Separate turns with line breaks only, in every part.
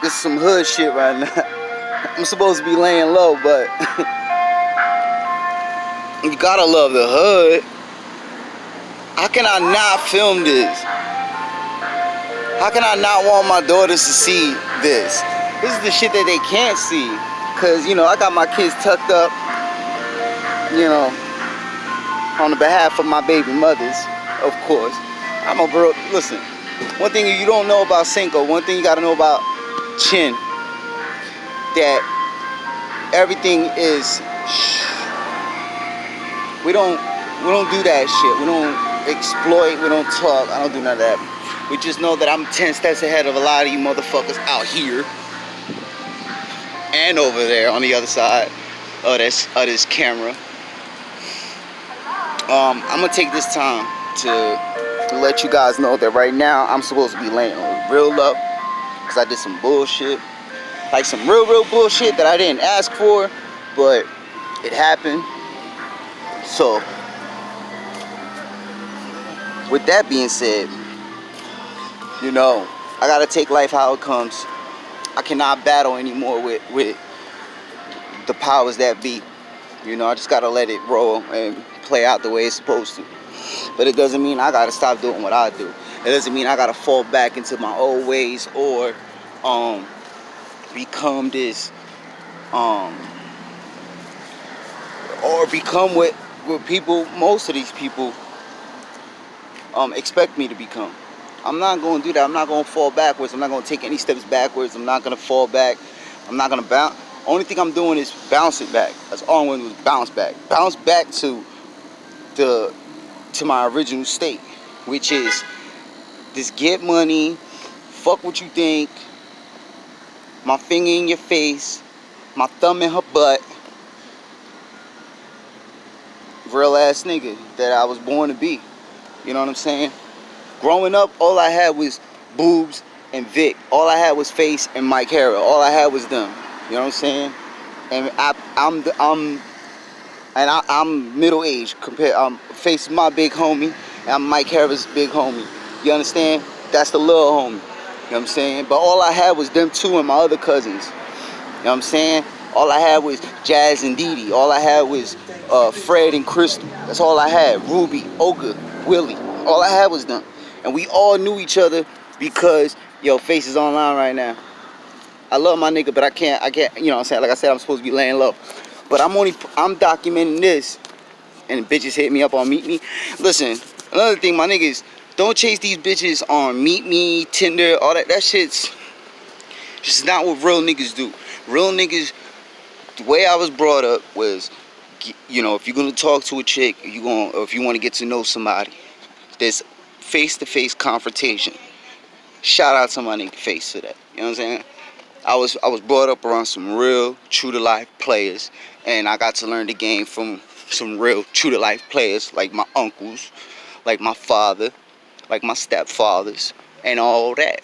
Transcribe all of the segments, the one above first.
This is some hood shit right now. I'm supposed to be laying low, but you gotta love the hood. How can I not film this? How can I not want my daughters to see this? This is the shit that they can't see. Cause, you know, I got my kids tucked up, you know, on the behalf of my baby mothers, of course. I'm a bro. Listen, one thing you don't know about Cinco, one thing you gotta know about Chin, that everything is, we don't do that shit. We don't exploit, we don't talk, I don't do none of that. We just know that I'm 10 steps ahead of a lot of you motherfuckers out here and over there on the other side of this camera. I'm gonna take this time to let you guys know that right now I'm supposed to be laying real low because I did some bullshit, like some real bullshit that I didn't ask for, but it happened. So with that being said, you know, I gotta take life how it comes. I cannot battle anymore with the powers that be. You know, I just gotta let it roll and play out the way it's supposed to. But it doesn't mean I gotta stop doing what I do. It doesn't mean I gotta fall back into my old ways or become this or become what people, most of these people expect me to become. I'm not going to do that. I'm not going to fall backwards. I'm not going to take any steps backwards. I'm not going to fall back. I'm not going to bounce. Only thing I'm doing is bouncing back. That's all I'm going to do is bounce back. Bounce back to my original state, which is this: get money, fuck what you think, my finger in your face, my thumb in her butt, real ass nigga that I was born to be. You know what I'm saying? Growing up, all I had was boobs and Vic. All I had was Face and Mike Harrell. All I had was them. You know what I'm saying? And I'm middle aged compared. Face is my big homie, and I'm Mike Harrell's big homie. You understand? That's the little homie. You know what I'm saying? But all I had was them two and my other cousins. You know what I'm saying? All I had was Jazz and Dee Dee. All I had was Fred and Crystal. That's all I had. Ruby, Olga, Willie. All I had was them. And we all knew each other because, yo, Face is online right now. I love my nigga, but I can't, you know what I'm saying? Like I said, I'm supposed to be laying low. But I'm documenting this, and bitches hit me up on Meet Me. Listen, another thing, my niggas, don't chase these bitches on Meet Me, Tinder, all that. That shit's just not what real niggas do. Real niggas, the way I was brought up was, you know, if you're gonna talk to a chick, or if you want to get to know somebody, there's face-to-face confrontation. Shout out to my nigga Face for that. You know what I'm saying? I was brought up around some real true-to-life players, and I got to learn the game from some real true-to-life players, like my uncles, like my father, like my stepfathers, and all that.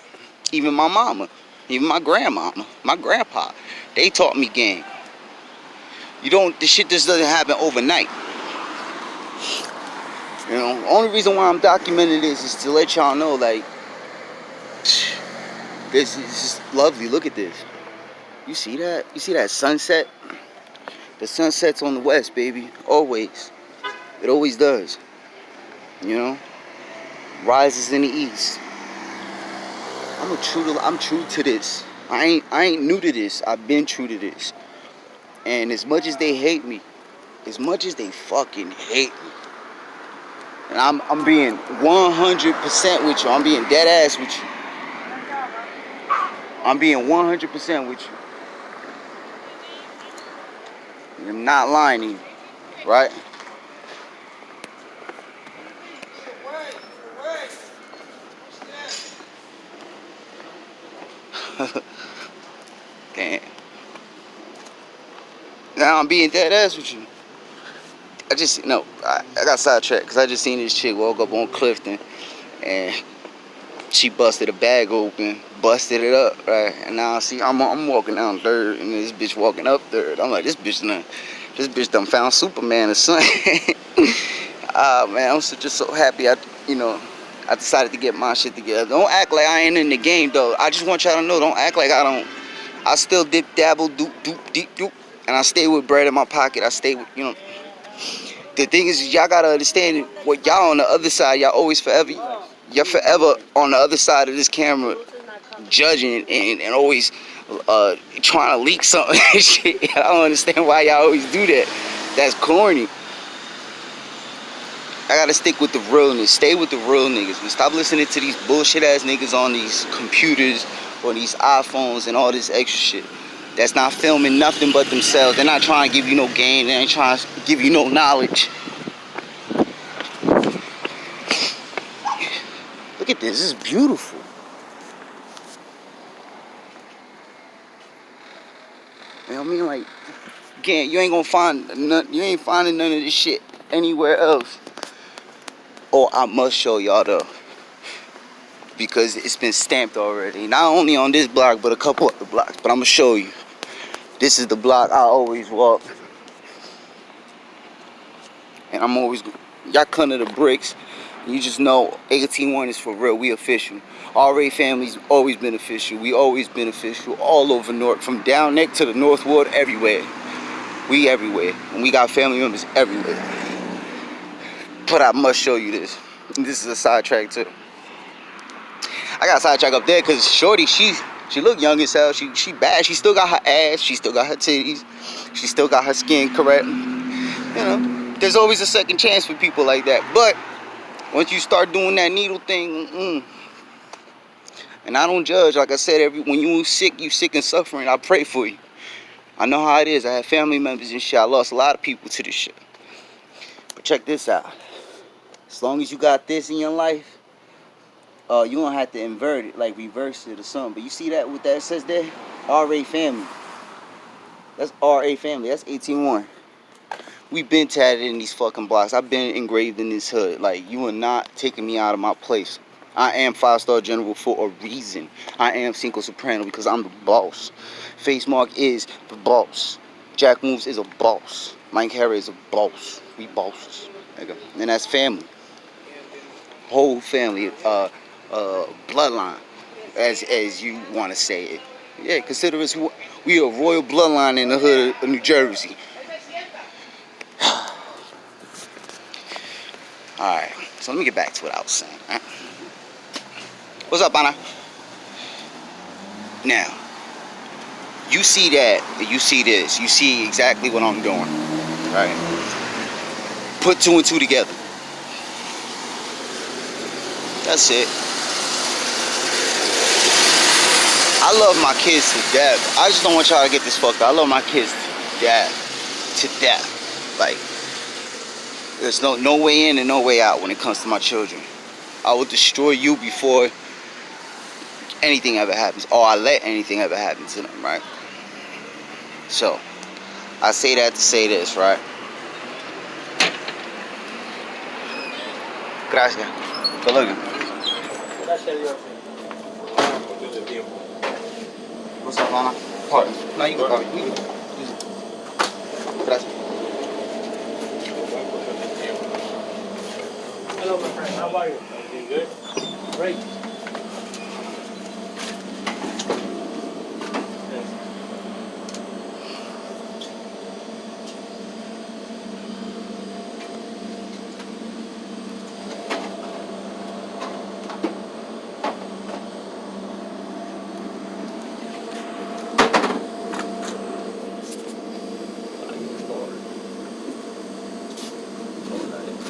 Even my mama, even my grandmama, my grandpa, they taught me game. This shit just doesn't happen overnight. You know, the only reason why I'm documenting this is to let y'all know, like, this is just lovely. Look at this. You see that? You see that sunset? The sunset's on the west, baby. Always. It always does. You know? Rises in the east. I'm true to this. I ain't new to this. I've been true to this. And as much as they hate me, as much as they fucking hate me, and I'm being 100% with you. I'm being dead ass with you. I'm being 100% with you. I'm not lying to you, right? Damn. Now I'm being dead ass with you. I got sidetracked because I just seen this chick walk up on Clifton and she busted a bag open, busted it up, right? And now I'm walking down 3rd and this bitch walking up 3rd. I'm like, this bitch done found Superman or something. Man, I'm just so happy. I decided to get my shit together. Don't act like I ain't in the game though. I just want y'all to know, don't act like I don't. I still dip, dabble, doop, doop, deep, doop. And I stay with bread in my pocket. I stay with, you know. The thing is, y'all gotta understand what y'all on the other side, y'all always forever, y'all forever on the other side of this camera judging and always trying to leak something and shit. I don't understand why y'all always do that. That's corny. I gotta stick with the realness. Stay with the real niggas. And stop listening to these bullshit ass niggas on these computers or these iPhones and all this extra shit. That's not filming nothing but themselves. They're not trying to give you no game. They ain't trying to give you no knowledge. Look at this. This is beautiful. You know what I mean? Like, again, you ain't gonna find none. You ain't finding none of this shit anywhere else. Oh, I must show y'all though, because it's been stamped already. Not only on this block, but a couple other blocks. But I'm gonna show you. This is the block I always walk, and I'm always. Y'all come to the bricks. You just know 18-1 is for real. We official. RA family's always been official. We always been official all over North, from down neck to the North Ward, everywhere. We everywhere, and we got family members everywhere. But I must show you this. And this is a sidetrack too. I got a sidetrack up there because Shorty, she look young as hell. She bad. She still got her ass. She still got her titties. She still got her skin correct. You know, there's always a second chance for people like that. But once you start doing that needle thing, and I don't judge. Like I said, when you sick and suffering, I pray for you. I know how it is. I have family members and shit. I lost a lot of people to this shit. But check this out. As long as you got this in your life, you don't have to invert it, like reverse it or something. But you see that what that says there? RA family. That's RA family. That's 18-1. We been tatted in these fucking blocks. I've been engraved in this hood. Like, you are not taking me out of my place. I am 5-star general for a reason. I am Cinco Soprano because I'm the boss. Face Mark is the boss. Jack Moves is a boss. Mike Harris is a boss. We bosses. And that's family. Whole family. Bloodline, as you want to say it. Yeah, consider us, we a royal bloodline in the hood of New Jersey. Alright, so let me get back to what I was saying. Right? What's up, Anna? Now, you see that, you see this, you see exactly what I'm doing, right? Put two and two together. That's it. I love my kids to death. I just don't want y'all to get this fucked up. I love my kids to death. To death. Like, there's no way in and no way out when it comes to my children. I will destroy you before anything ever happens. Or I let anything ever happen to them, right? So, I say that to say this, right? Gracias. Good looking. What's up, Lana? Pardon. No, you can call me. You can use it. Gracias.
Hello, my friend. How are you? Everything good? Great.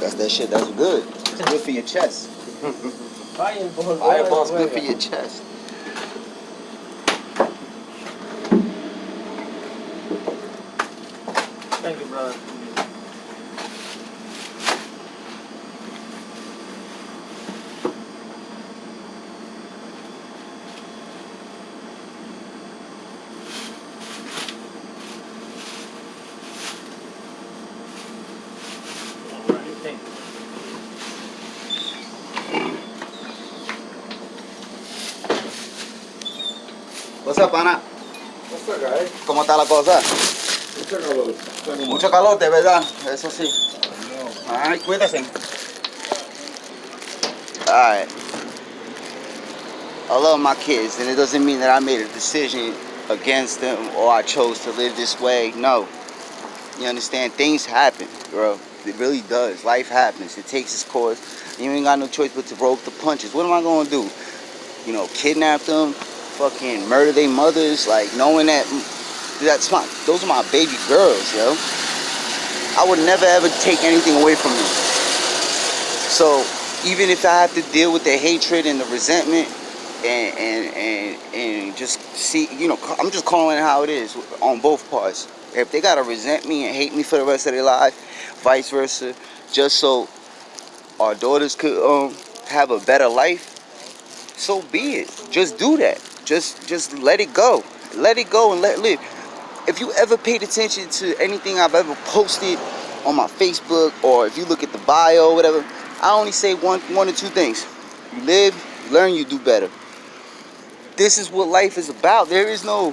That's that shit. That's good. It's good for your chest.
Fireball.
Fireball's good for your chest.
Thank you, brother.
What's up, Ana?
What's up, guys?
¿Cómo está la cosa?
Mucho calor.
Mucho calor, de verdad. Eso sí. Ay, cuídate. Alright. I love my kids, and it doesn't mean that I made a decision against them or I chose to live this way. No. You understand? Things happen, bro. It really does. Life happens. It takes its course. You ain't got no choice but to roll with the punches. What am I gonna do? You know, kidnap them, fucking murder their mothers, like knowing that those are my baby girls, yo. I would never ever take anything away from them. So even if I have to deal with the hatred and the resentment and just see, you know, I'm just calling it how it is on both parts. If they gotta resent me and hate me for the rest of their life, vice versa, just so our daughters could have a better life, so be it. Just do that. Just let it go. Let it go and let it live. If you ever paid attention to anything I've ever posted on my Facebook, or if you look at the bio or whatever, I only say one or two things. You live, you learn, you do better. This is what life is about. There is no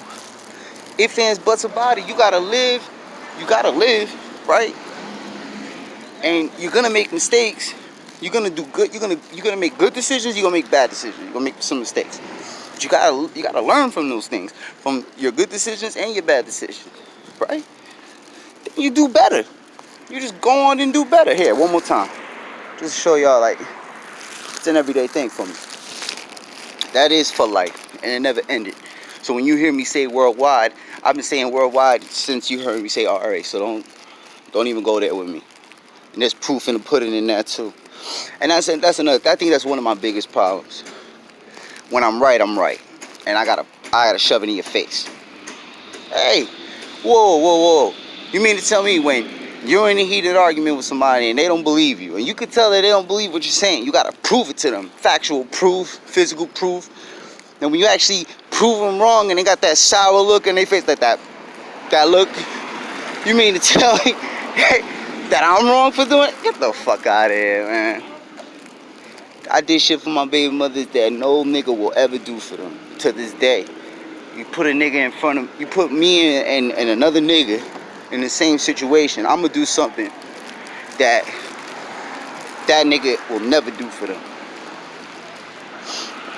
ifs, ands, buts about it. You gotta live, right? And you're gonna make mistakes. You're gonna do good. You're gonna make good decisions. You're gonna make bad decisions. You're gonna make some mistakes. But you gotta learn from those things, from your good decisions and your bad decisions, right? Then you do better. You just go on and do better. Here, one more time, just to show y'all, like, it's an everyday thing for me. That is for life, and it never ended. So when you hear me say worldwide, I've been saying worldwide since you heard me say RA. So don't even go there with me. And there's proof in the pudding in that too. And that's another. I think that's one of my biggest problems. When I'm right, and I gotta shove it in your face. Hey, whoa. You mean to tell me when you're in a heated argument with somebody and they don't believe you, and you could tell that they don't believe what you're saying, you gotta prove it to them, factual proof, physical proof. And when you actually prove them wrong and they got that sour look in their face, like that look, you mean to tell me that I'm wrong for doing it? Get the fuck out of here, man. I did shit for my baby mothers that no nigga will ever do for them to this day. You put a nigga in front of, you put me and another nigga in the same situation, I'm gonna do something that nigga will never do for them.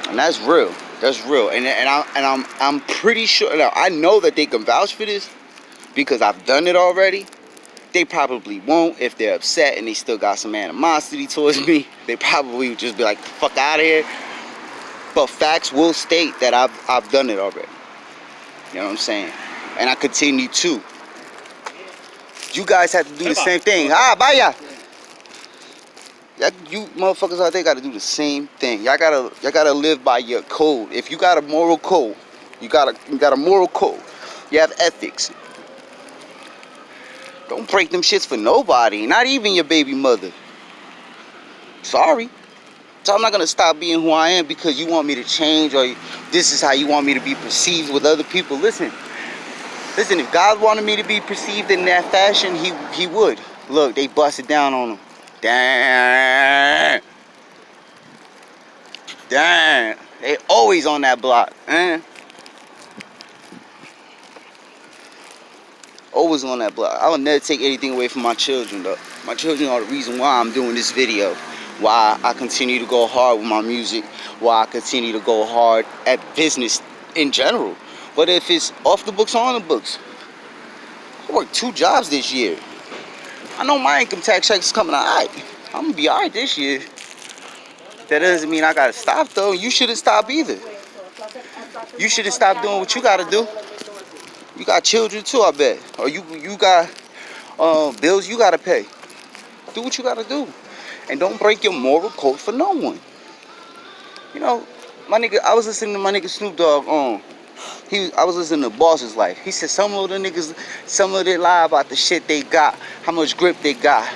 And that's real. That's real. And I'm pretty sure, now I know that they can vouch for this because I've done it already. They probably won't if they're upset and they still got some animosity towards me. They probably would just be like, fuck out of here. But facts will state that I've done it already. You know what I'm saying? And I continue to. You guys have to do the same thing. Bye. You motherfuckers out there gotta do the same thing. Y'all gotta live by your code. If you got a moral code, you got a moral code. You have ethics. Don't break them shits for nobody, not even your baby mother. Sorry. So I'm not gonna stop being who I am because you want me to change, or this is how you want me to be perceived with other people. Listen, if God wanted me to be perceived in that fashion, he would. Look, they busted down on him. Damn. They always on that block, man. Always on that block. I will never take anything away from my children, though. My children are the reason why I'm doing this video. Why I continue to go hard with my music. Why I continue to go hard at business in general. But if it's off the books or on the books. I worked 2 jobs this year. I know my income tax check is coming alright. I'm gonna be alright this year. That doesn't mean I gotta stop, though. You shouldn't stop either. You shouldn't stop doing what you gotta do. You got children too, I bet. Or you got bills you gotta pay. Do what you gotta do. And don't break your moral code for no one. You know, my nigga, I was listening to my nigga Snoop Dogg I was listening to Boss's Life. He said some of them lie about the shit they got, how much grip they got.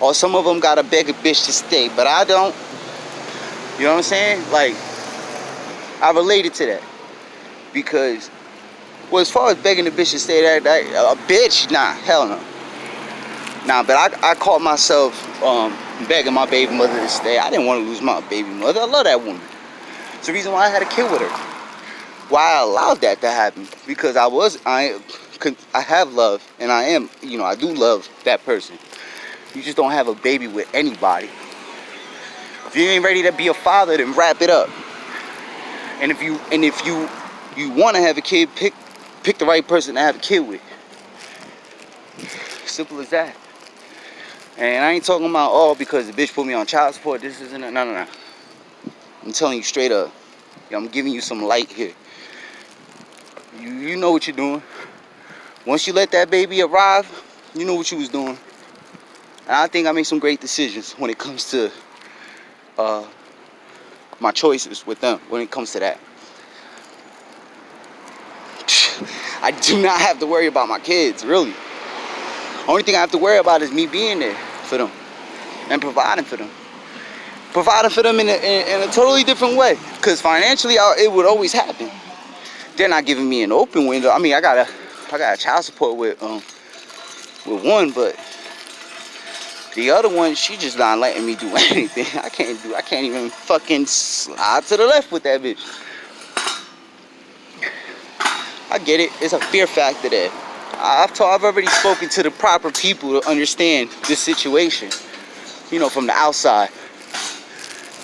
Or some of them gotta beg a bitch to stay, but I don't. You know what I'm saying? Like, I related to that. Because, well, as far as begging a bitch to stay, that a bitch, nah, hell no. Nah, but I caught myself begging my baby mother to stay. I didn't want to lose my baby mother. I love that woman. It's the reason why I had a kid with her. Why I allowed that to happen. Because I have love, and I am, you know, I do love that person. You just don't have a baby with anybody. If you ain't ready to be a father, then wrap it up. And if you want to have a kid, pick the right person to have a kid with. Simple as that. And I ain't talking about, oh, because the bitch put me on child support, this isn't it. No. I'm telling you straight up. I'm giving you some light here. You know what you're doing. Once you let that baby arrive, you know what you was doing. And I think I made some great decisions when it comes to my choices with them, when it comes to that. I do not have to worry about my kids, really. Only thing I have to worry about is me being there for them and providing for them. Providing for them in a totally different way. Because financially, it would always happen. They're not giving me an open window. I mean, I got a child support with one, but the other one, she just not letting me do anything. I can't even fucking slide to the left with that bitch. I get it. It's a fear factor there. I've already spoken to the proper people to understand this situation. You know, from the outside.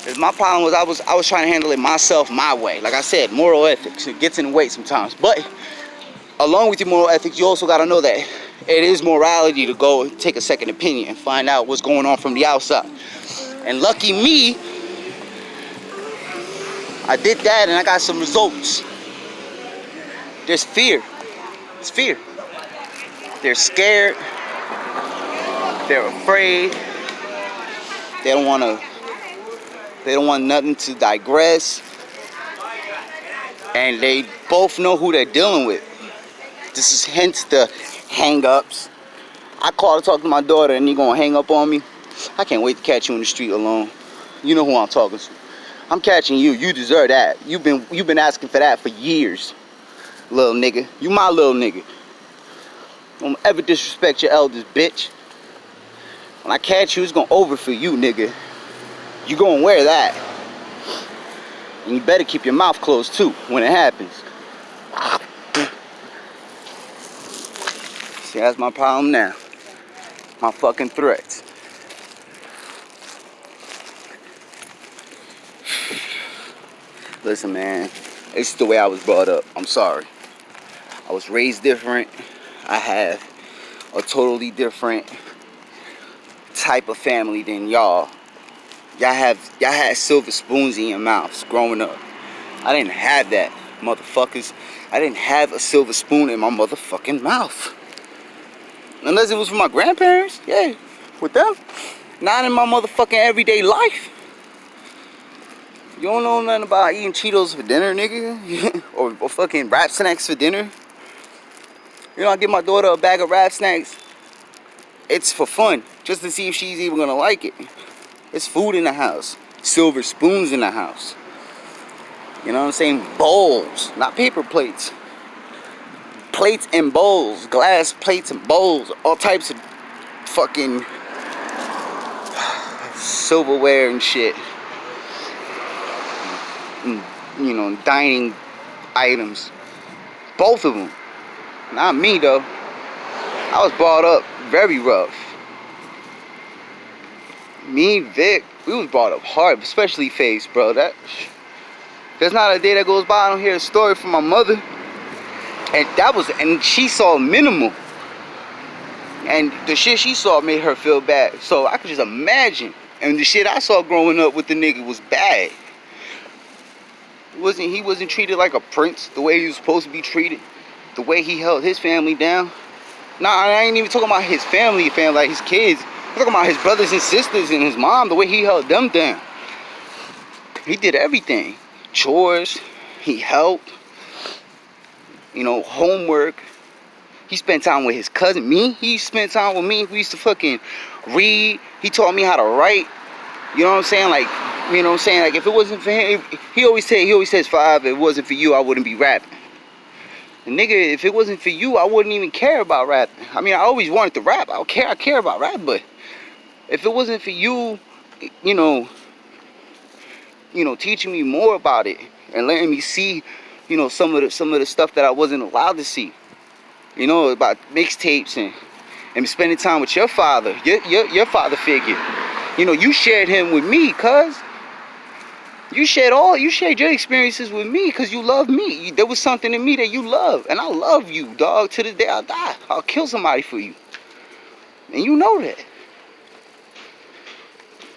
Cause my problem was I was trying to handle it myself, my way. Like I said, moral ethics. It gets in the way sometimes. But along with your moral ethics, you also gotta know that it is morality to go take a second opinion and find out what's going on from the outside. And lucky me, I did that and I got some results. There's fear. It's fear. They're scared. They're afraid. They don't want nothing to digress. And they both know who they're dealing with. This is hence the hang-ups. I call to talk to my daughter and you gonna hang up on me? I can't wait to catch you in the street alone. You know who I'm talking to. I'm catching you. You deserve that. You've been asking for that for years, little nigga. You my little nigga. Don't ever disrespect your elders, bitch. When I catch you, it's gonna over for you, nigga. You gonna wear that. And you better keep your mouth closed too when it happens. See, that's my problem now. My fucking threats. Listen, man, it's the way I was brought up. I'm sorry. I was raised different. I have a totally different type of family than y'all. Y'all had silver spoons in your mouths growing up. I didn't have that, motherfuckers. I didn't have a silver spoon in my motherfucking mouth. Unless it was for my grandparents, yeah, with them. Not in my motherfucking everyday life. You don't know nothing about eating Cheetos for dinner, nigga? or fucking rap snacks for dinner? You know, I give my daughter a bag of rap snacks. It's for fun, just to see if she's even gonna like it. It's food in the house. Silver spoons in the house. You know what I'm saying? Bowls, not paper plates. Plates and bowls. Glass plates and bowls. All types of fucking silverware and shit. And, you know, dining items. Both of them. Not me, though. I was brought up very rough. Me and Vic, we was brought up hard, especially Face, bro. There's not a day that goes by I don't hear a story from my mother. And she saw minimal. And the shit she saw made her feel bad. So I could just imagine. And the shit I saw growing up with the nigga was bad. He wasn't treated like a prince the way he was supposed to be treated. The way he held his family down. Nah, I ain't even talking about his family, like his kids. I'm talking about his brothers and sisters and his mom, the way he held them down. He did everything. Chores, he helped. You know, homework. He spent time with his cousin. Me, he spent time with me. We used to fucking read. He taught me how to write. You know what I'm saying? Like, you know what I'm saying? Like, if it wasn't for him, he always says, "Five, if it wasn't for you, I wouldn't be rapping." And nigga, if it wasn't for you, I wouldn't even care about rapping. I mean, I always wanted to rap. I care about rap, but if it wasn't for you, you know, teaching me more about it and letting me see, you know, some of the stuff that I wasn't allowed to see. You know, about mixtapes and spending time with your father, your father figure. You know, you shared him with me, cuz. You shared your experiences with me because you love me. There was something in me that you love, and I love you, dog. To the day I die, I'll kill somebody for you, and you know that.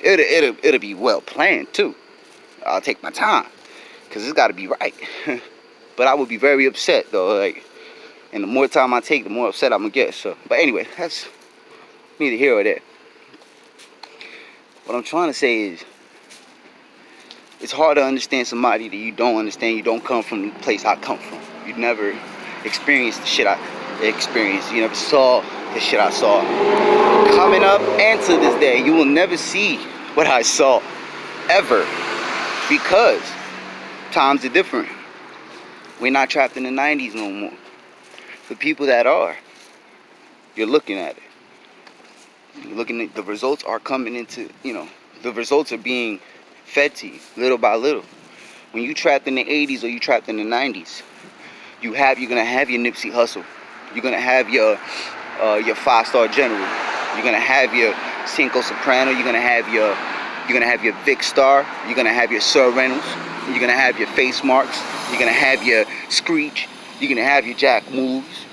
It'll be well planned too. I'll take my time, cause it's got to be right. But I would be very upset though, like, and the more time I take, the more upset I'm gonna get. So, but anyway, that's neither here or there. What I'm trying to say is, it's hard to understand somebody that you don't understand. You don't come from the place I come from. You never experienced the shit I experienced. You never saw the shit I saw. Coming up and to this day, you will never see what I saw, ever, because times are different. We're not trapped in the 90s no more. The people that are, you're looking at it. You're looking at the results are coming into, the results are being fed to you little by little. When you trapped in the 80s or you trapped in the 90s, you're gonna have your Nipsey Hussle. You're gonna have your 5-star general. You're gonna have your Cinco Soprano. You're gonna have your Vic Star. You're gonna have your Sir Reynolds. You're gonna have your Face Marks. You're gonna have your Screech. You're gonna have your Jack Moves.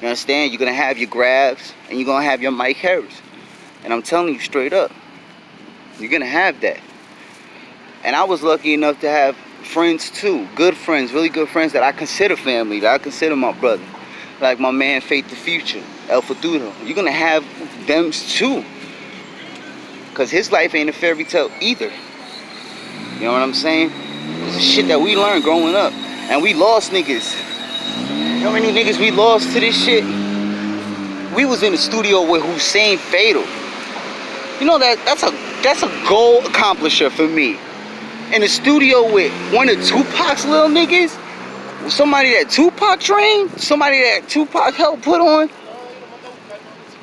You understand? You're gonna have your Grabs, and you're gonna have your Mike Harris. And I'm telling you straight up, you're gonna have that. And I was lucky enough to have friends too, good friends, really good friends that I consider family, that I consider my brother. Like my man Faith the Future, El Futuro. You're gonna have them too. Cause his life ain't a fairy tale either. You know what I'm saying? It's shit that we learned growing up. And we lost niggas. You know how many niggas we lost to this shit? We was in the studio with Hussein Fatal. You know that's a goal accomplisher for me. In the studio with one of Tupac's little niggas, somebody that Tupac trained, somebody that Tupac helped put on.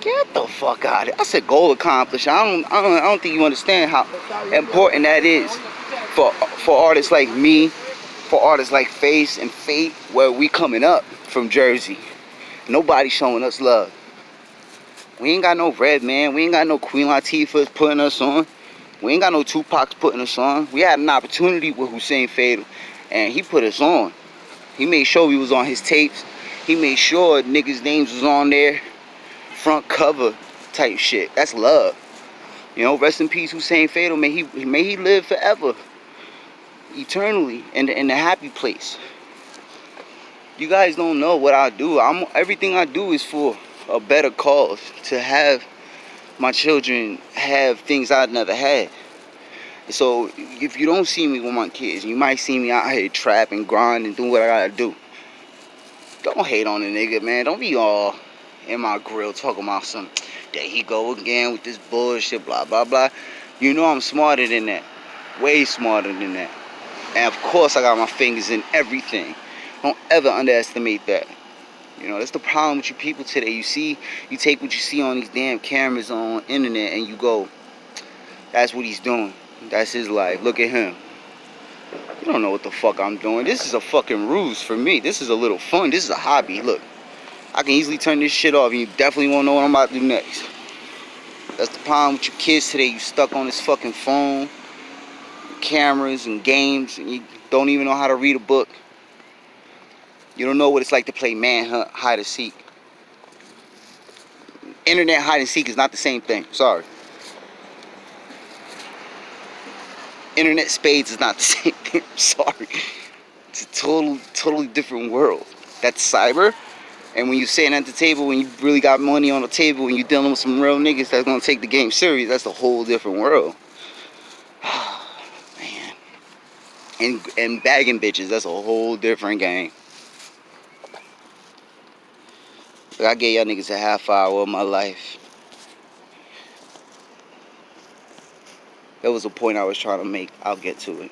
Get the fuck out of here. That's a goal accomplished. I don't think you understand how important that is for artists like me, for artists like Face and Fate, where we coming up from Jersey. Nobody showing us love. We ain't got no Redman. We ain't got no Queen Latifah's putting us on. We ain't got no Tupac's putting us on. We had an opportunity with Hussein Fatal, and he put us on. He made sure we was on his tapes. He made sure niggas' names was on there. Front cover type shit. That's love. You know, rest in peace Hussein Fatal. May he live forever. Eternally in the happy place. You guys don't know what I do. Everything I do is for a better cause. To have my children have things I've never had. So if you don't see me with my kids, you might see me out here trapping, grinding, doing what I gotta do. Don't hate on the nigga, man. Don't be all in my grill talking about some, there he go again with this bullshit, blah, blah, blah. You know I'm smarter than that. Way smarter than that. And of course I got my fingers in everything. Don't ever underestimate that. You know, that's the problem with you people today. You take what you see on these damn cameras on internet and you go, that's what he's doing. That's his life. Look at him. You don't know what the fuck I'm doing. This is a fucking ruse for me. This is a little fun. This is a hobby. Look, I can easily turn this shit off and you definitely won't know what I'm about to do next. That's the problem with you kids today. You stuck on this fucking phone, cameras and games, and you don't even know how to read a book. You don't know what it's like to play manhunt, hide and seek. Internet hide and seek is not the same thing. Sorry. Internet spades is not the same thing. I'm sorry. It's a totally different world. That's cyber. And when you're sitting at the table, when you really got money on the table, and you're dealing with some real niggas that's gonna take the game serious, that's a whole different world. Man. And bagging bitches, that's a whole different game. Like I gave y'all niggas a half hour of my life. There was a point I was trying to make. I'll get to it.